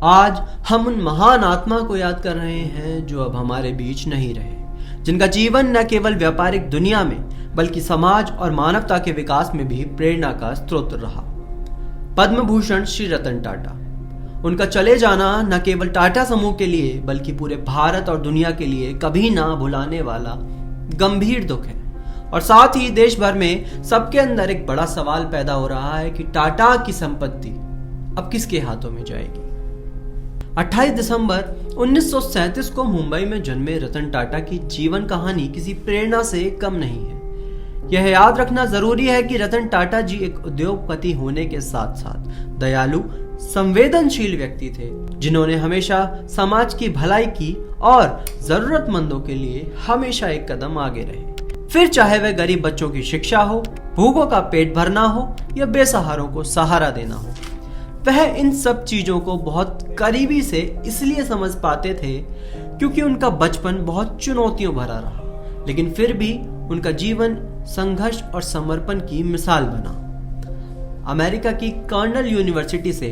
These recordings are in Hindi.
आज हम उन महान आत्मा को याद कर रहे हैं जो अब हमारे बीच नहीं रहे, जिनका जीवन न केवल व्यापारिक दुनिया में बल्कि समाज और मानवता के विकास में भी प्रेरणा का स्रोत रहा। पद्म भूषण श्री रतन टाटा। उनका चले जाना न केवल टाटा समूह के लिए बल्कि पूरे भारत और दुनिया के लिए कभी ना भुलाने वाला गंभीर दुख है। और साथ ही देश भर में सबके अंदर एक बड़ा सवाल पैदा हो रहा है कि टाटा की संपत्ति अब किसके हाथों में जाएगी। 28 दिसंबर 1937 को मुंबई में जन्मे रतन टाटा की जीवन कहानी किसी प्रेरणा से कम नहीं है। यह याद रखना जरूरी है कि रतन टाटा जी एक उद्योगपति होने के साथ साथ दयालु, संवेदनशील व्यक्ति थे, जिन्होंने हमेशा समाज की भलाई की और जरूरतमंदों के लिए हमेशा एक कदम आगे रहे। फिर चाहे वह गरीब बच्चों की शिक्षा हो, भूखों का पेट भरना हो या बेसहारों को सहारा देना हो, वह इन सब चीजों को बहुत करीबी से इसलिए समझ पाते थे क्योंकि उनका बचपन बहुत चुनौतियों भरा रहा, लेकिन फिर भी उनका जीवन संघर्ष और समर्पण की मिसाल बना। अमेरिका की कर्नल यूनिवर्सिटी से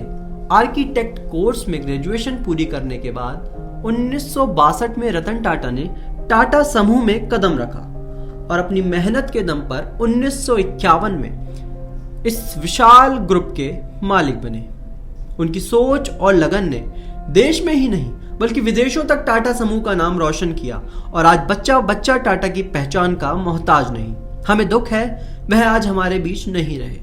आर्किटेक्ट कोर्स में ग्रेजुएशन पूरी करने के बाद 1962 में रतन टाटा ने टाटा समूह में कदम रखा और अपनी मेहनत के दम पर 1951 में इस विशाल ग्रुप के मालिक बने। उनकी सोच और लगन ने देश में ही नहीं बल्कि विदेशों तक टाटा समूह का नाम रोशन किया और आज बच्चा बच्चा टाटा की पहचान का मोहताज नहीं। हमें दुख है वह आज हमारे बीच नहीं रहे।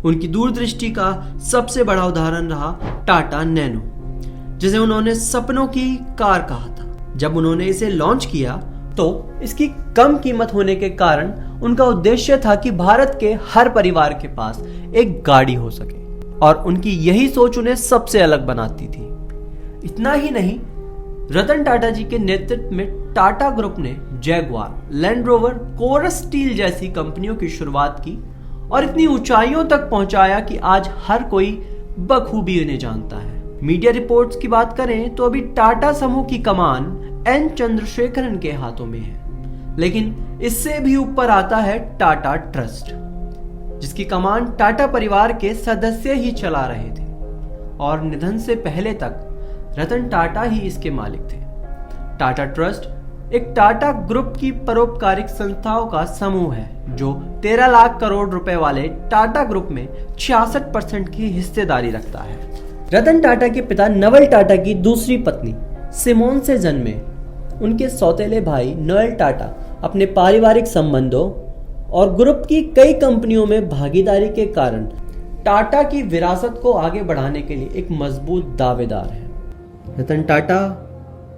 उनकी दूरदृष्टि का सबसे बड़ा उदाहरण रहा टाटा नैनो, जिसे उन्होंने सपनों की कार कहा था। जब उन्होंने इसे लॉन्च किया तो इसकी कम कीमत होने के कारण उनका उद्देश्य था कि भारत के हर परिवार के पास एक गाड़ी हो सके और उनकी यही सोच उन्हें सबसे अलग बनाती थी। इतना ही नहीं, रतन टाटा जी के नेतृत्व में टाटा ग्रुप ने Jaguar, Land Rover, Corus Steel जैसी कंपनियों की शुरुआत की और इतनी ऊंचाइयों तक पहुंचाया कि आज हर कोई बखूबी उन्हें जानता है। मीडिया रिपोर्ट्स की बात करें तो अभी टाटा समूह की कमान एन चंद्रशेखरन के हाथों में है, लेकिन इससे भी ऊपर आता है टाटा ट्रस्ट, जिसकी कमान टाटा परिवार के सदस्य ही चला रहे थे और निधन से पहले तक रतन टाटा ही इसके मालिक थे। टाटा ट्रस्ट एक टाटा ग्रुप की परोपकारिक संस्थाओं का समूह है जो 13 लाख करोड़ रुपए वाले टाटा ग्रुप में 66% की हिस्सेदारी रखता है। रतन टाटा के पिता नवल टाटा की दूसरी पत्नी सिमोन से जन्मे उनके सौतेले भाई नोएल टाटा अपने पारिवारिक संबंधों और ग्रुप की कई कंपनियों में भागीदारी के कारण टाटा की विरासत को आगे बढ़ाने के लिए एक मजबूत दावेदार है। रतन टाटा,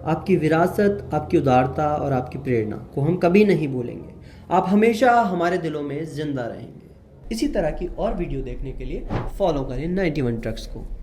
आपकी विरासत, आपकी उदारता और आपकी प्रेरणा को हम कभी नहीं भूलेंगे। आप हमेशा हमारे दिलों में जिंदा रहेंगे। इसी तरह की और वीडियो देखने के लिए फॉलो करें 91 ट्रक्स को।